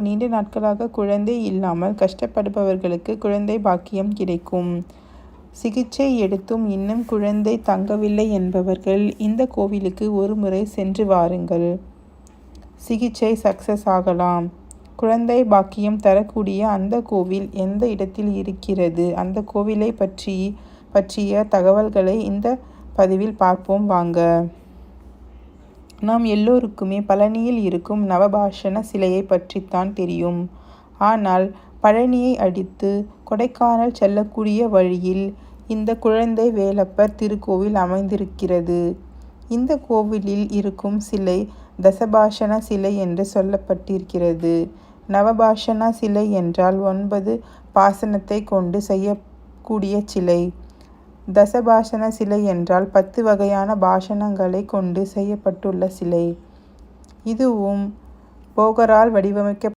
நீண்ட நாட்களாக குழந்தை இல்லாமல் கஷ்டப்படுபவர்களுக்கு குழந்தை பாக்கியம் கிடைக்கும். சிகிச்சை எடுத்தும் இன்னும் குழந்தை தங்கவில்லை என்பவர்கள் இந்த கோவிலுக்கு ஒரு முறை சென்று வாருங்கள். சிகிச்சை சக்சஸ் ஆகலாம். குழந்தை பாக்கியம் தரக்கூடிய அந்த கோவில் எந்த இடத்தில் இருக்கிறது, அந்த கோவிலை பற்றிய தகவல்களை இந்த பதிவில் பார்ப்போம் வாங்க. நாம் எல்லோருக்குமே பழனியில் இருக்கும் நவபாஷண சிலையை பற்றித்தான் தெரியும். ஆனால் பழனியை அடுத்து கொடைக்கானல் செல்லக்கூடிய வழியில் இந்த குழந்தை வேலப்பர் திருக்கோவில் அமைந்திருக்கிறது. இந்த கோவிலில் இருக்கும் சிலை தசபாஷண சிலை என்று சொல்லப்பட்டிருக்கிறது. நவபாஷண சிலை என்றால் 9 பாசனத்தை கொண்டு செய்யக்கூடிய சிலை. தசபாஷண சிலை என்றால் 10 வகையான பாஷணங்களை கொண்டு செய்யப்பட்டுள்ள சிலை. இதுவும் போகரால் வடிவமைக்க